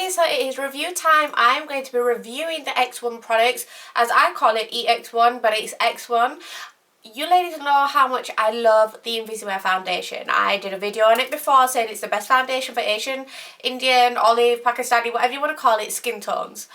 ladies, so it is review time. I'm going to be reviewing the X1 products, as I call it EX1, but it's X1. You ladies know how much I love the Invisiwear foundation. I did a video on it before saying it's the best foundation for Asian, Indian, olive, Pakistani, whatever you want to call it, skin tones.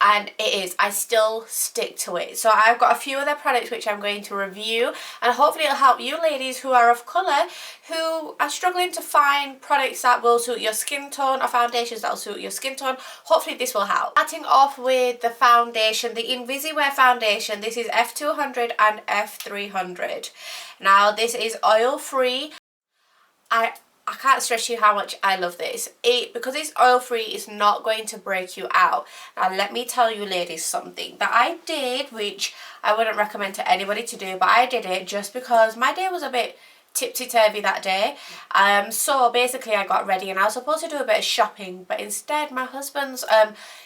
And it is. I still stick to it. So I've got a few of their products which I'm going to review, and hopefully it'll help you ladies who are of colour, who are struggling to find products that will suit your skin tone or foundations that will suit your skin tone. Hopefully this will help. Starting off with the foundation, the Invisiwear foundation. This is F200 and F300. Now this is oil free. I can't stress you how much I love this. Because it's oil free, it's not going to break you out. Now let me tell you ladies something that I did, which I wouldn't recommend to anybody to do, but I did it just because my day was a bit tipsy-turvy that day. So basically I got ready and I was supposed to do a bit of shopping, but instead my husband's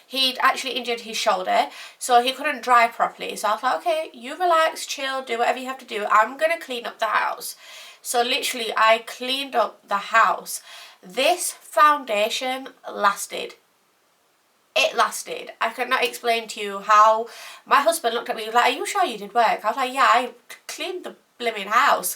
he'd actually injured his shoulder, so he couldn't drive properly. So I was like, okay, you relax, chill, do whatever you have to do. I'm gonna clean up the house. So literally I cleaned up the house. This foundation lasted. It lasted. I cannot explain to you how. My husband looked at me, he was like, are you sure you did work? I was like, yeah, I cleaned the blimmin' house.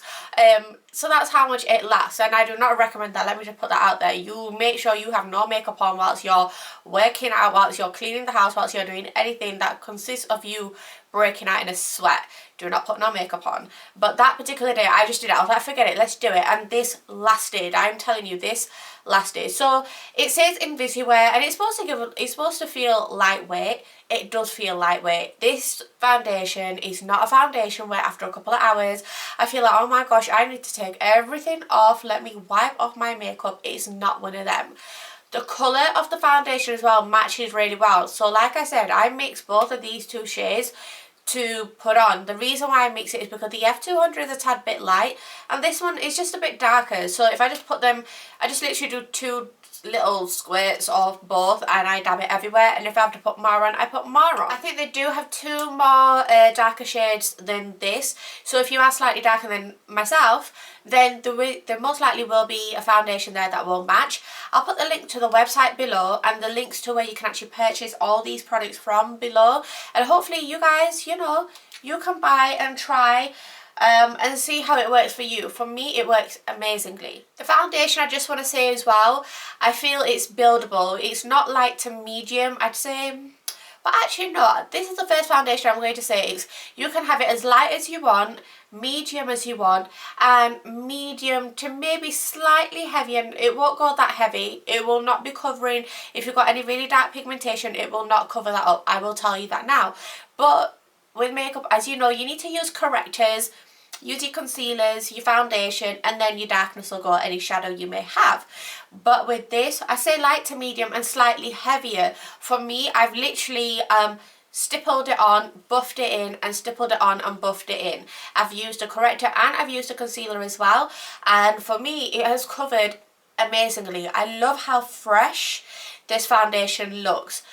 So that's how much it lasts, and I do not recommend that. Let me just put that out there. You make sure you have no makeup on whilst you're working out, whilst you're cleaning the house, whilst you're doing anything that consists of you breaking out in a sweat. Do not put no makeup on. But that particular day I just did it. I was like, forget it, let's do it. And this lasted. I'm telling you, this lasted. So it says Invisiwear, and it's supposed to feel lightweight. It does feel lightweight. This foundation is not a foundation where after a couple of hours I feel like, oh my gosh, I need to take everything off, let me wipe off my makeup. It's not one of them. The colour of the foundation as well matches really well. So like I said, I mixed both of these two shades to put on. The reason why I mix it is because the F200 is a tad bit light and this one is just a bit darker. So if I just put them, I just literally do two little squirts of both and I dab it everywhere, and if I have to put more on, I put more on. I think they do have two more darker shades than this, so if you are slightly darker than myself, then there most likely will be a foundation there that will match. I'll put the link to the website below and the links to where you can actually purchase all these products from below, and hopefully you guys, you know, you can buy and try and see how it works for you. For me, it works amazingly. The foundation, I just want to say as well, I feel it's buildable. It's not light to medium, I'd say. But actually no, this is the first foundation I'm going to say is you can have it as light as you want, medium as you want, and medium to maybe slightly heavy, and it won't go that heavy. It will not be covering, if you've got any really dark pigmentation, it will not cover that up. I will tell you that now. But with makeup, as you know, you need to use correctors. Use your concealers, your foundation, and then your darkness will go, any shadow you may have. But with this, I say light to medium and slightly heavier. For me, I've literally stippled it on, buffed it in, and stippled it on and buffed it in. I've used a corrector and I've used a concealer as well. And for me, it has covered amazingly. I love how fresh this foundation looks.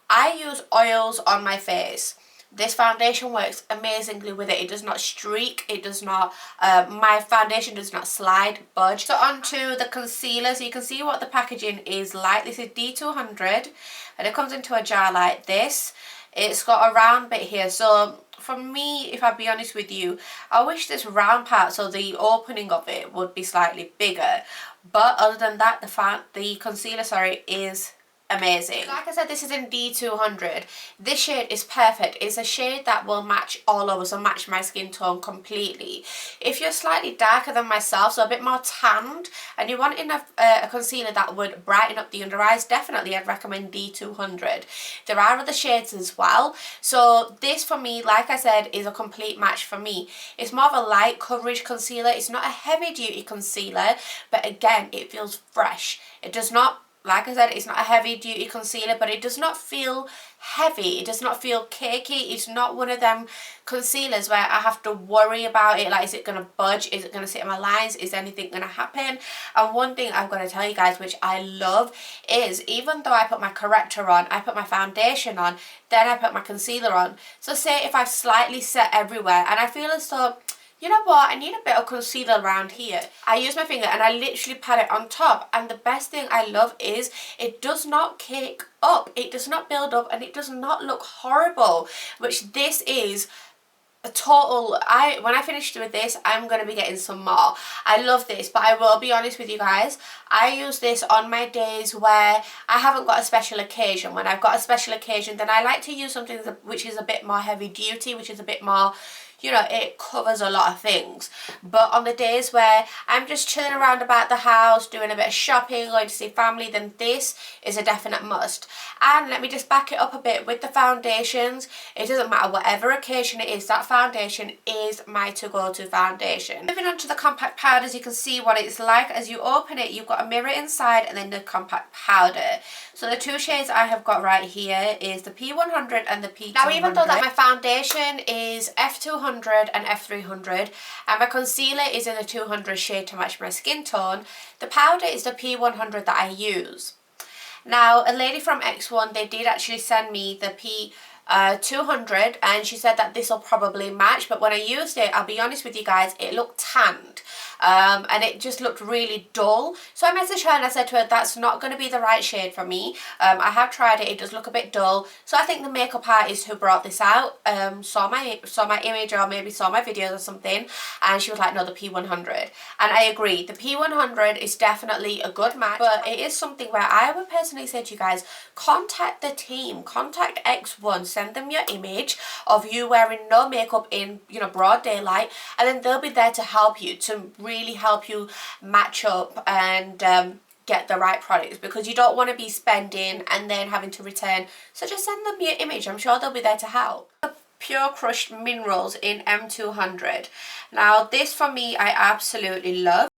I use oils on my face. This foundation works amazingly with it. It does not streak, it does not, my foundation does not slide, budge. So onto the concealer, so you can see what the packaging is like. This is D200 and it comes into a jar like this. It's got a round bit here, so for me, if I'd be honest with you, I wish this round part, so the opening of it would be slightly bigger. But other than that, the concealer, sorry, is amazing. Like I said, this is in D200. This shade is perfect. It's a shade that will match all over, so match my skin tone completely. If you're slightly darker than myself, so a bit more tanned, and you're wanting a concealer that would brighten up the under eyes, definitely I'd recommend D200. There are other shades as well. So this for me, like I said, is a complete match for me. It's more of a light coverage concealer. It's not a heavy duty concealer, but again, it feels fresh. It does not, like I said, it's not a heavy duty concealer, but it does not feel heavy. It does not feel cakey. It's not one of them concealers where I have to worry about it, like, is it going to budge? Is it going to sit in my lines? Is anything going to happen? And one thing I'm going to tell you guys, which I love, is even though I put my corrector on, I put my foundation on, then I put my concealer on. So say if I've slightly set everywhere and I feel as though, You know what, I need a bit of concealer around here. I use my finger and I literally pat it on top, and the best thing I love is it does not cake up, it does not build up, and it does not look horrible, which this is a total, when I finish with this, I'm going to be getting some more. I love this, but I will be honest with you guys, I use this on my days where I haven't got a special occasion. When I've got a special occasion, then I like to use something which is a bit more heavy duty, which is a bit more, you know, it covers a lot of things. But on the days where I'm just chilling around about the house, doing a bit of shopping, going to see family, then this is a definite must. And let me just back it up a bit with the foundations. It doesn't matter whatever occasion it is, that foundation is my to-go-to foundation. Moving on to the compact powders, you can see what it's like. As you open it, you've got a mirror inside and then the compact powder. So the two shades I have got right here is the P100 and the P200. Now, even though that my foundation is F200 and F300 and my concealer is in the 200 shade to match my skin tone, the powder is the P100 that I use. Now, a lady from X1, they did actually send me the P200 and she said that this will probably match, but when I used it, I'll be honest with you guys, it looked tanned. And it just looked really dull. So I messaged her and I said to her, that's not going to be the right shade for me. I have tried it, it does look a bit dull. So I think the makeup artist who brought this out saw my image or maybe saw my videos or something, and she was like, no, the P100. And I agree, the P100 is definitely a good match, but it is something where I would personally say to you guys, contact the team, contact X1, send them your image of you wearing no makeup in, you know, broad daylight, and then they'll be there to help you, to really help you match up and get the right products, because you don't want to be spending and then having to return. So just send them your image, I'm sure they'll be there to help. Pure Crushed Minerals in M200. Now this for me I absolutely love.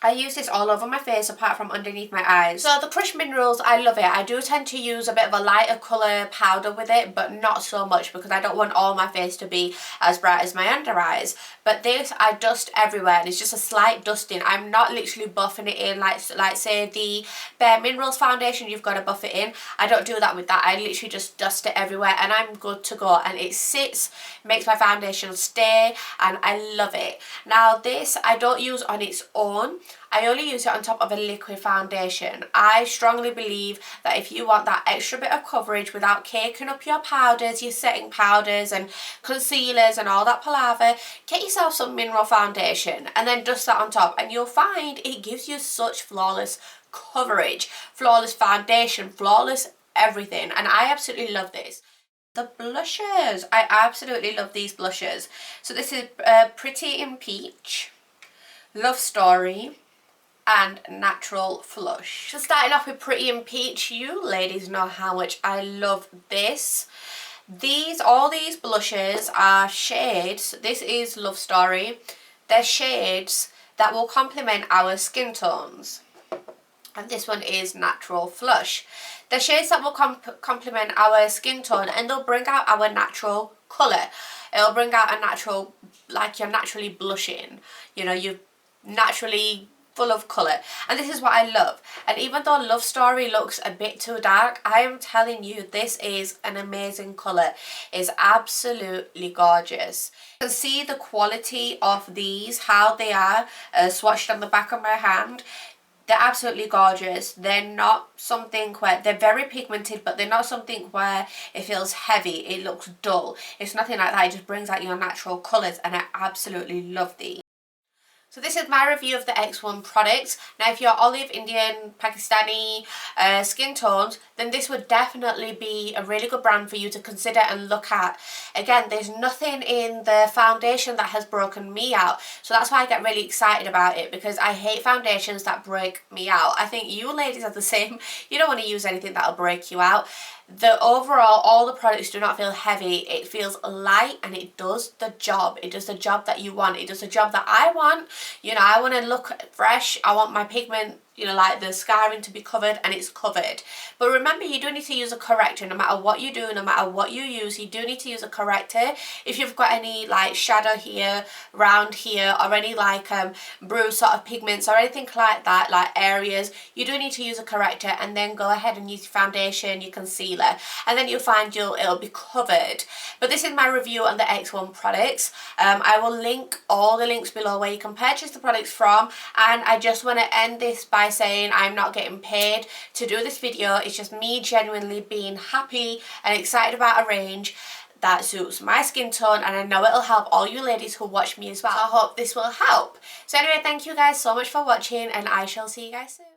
I use this all over my face apart from underneath my eyes. So the Crushed Minerals, I love it. I do tend to use a bit of a lighter colour powder with it, but not so much because I don't want all my face to be as bright as my under eyes. But this I dust everywhere and it's just a slight dusting. I'm not literally buffing it in like say the Bare Minerals foundation, you've got to buff it in. I don't do that with that. I literally just dust it everywhere and I'm good to go. And it sits, makes my foundation stay, and I love it. Now this I don't use on its own. I only use it on top of a liquid foundation. I strongly believe that if you want that extra bit of coverage without caking up your powders, your setting powders and concealers and all that palaver, get yourself some mineral foundation and then dust that on top, and you'll find it gives you such flawless coverage, flawless foundation, flawless everything, and I absolutely love this. The blushes, I absolutely love these blushes. So this is Pretty in Peach, Love Story, and Natural Flush. So starting off with Pretty in Peach, you ladies know how much I love this. All these blushes are shades. This is Love Story. They're shades that will complement our skin tones. And this one is Natural Flush. They're shades that will complement our skin tone, and they'll bring out our natural colour. It'll bring out a natural, like you're naturally blushing. You know, you're naturally full of colour, and this is what I love. And even though Love Story looks a bit too dark, I am telling you, this is an amazing colour. It's absolutely gorgeous. You can see the quality of these, how they are swatched on the back of my hand. They're absolutely gorgeous. They're not something where, they're very pigmented, but they're not something where it feels heavy, it looks dull. It's nothing like that. It just brings out your natural colours, and I absolutely love these. So this is my review of the X1 products. Now if you're olive, Indian, Pakistani skin tones, then this would definitely be a really good brand for you to consider and look at. Again, there's nothing in the foundation that has broken me out. So that's why I get really excited about it, because I hate foundations that break me out. I think you ladies are the same. You don't want to use anything that'll break you out. The overall, all the products do not feel heavy. It feels light and it does the job. It does the job that you want. It does the job that I want. You know, I want to look fresh. I want my pigment, you know, like the scarring to be covered, and it's covered. But remember, you do need to use a corrector. No matter what you do, no matter what you use, you do need to use a corrector. If you've got any like shadow here, round here, or any like bruise sort of pigments or anything like that, like areas, you do need to use a corrector, and then go ahead and use your foundation, your concealer, and then you'll find it'll be covered. But this is my review on the X1 products. I will link all the links below where you can purchase the products from, and I just want to end this by saying I'm not getting paid to do this video. It's just me genuinely being happy and excited about a range that suits my skin tone, and I know it'll help all you ladies who watch me as well. So I hope this will help. So anyway, thank you guys so much for watching, and I shall see you guys soon.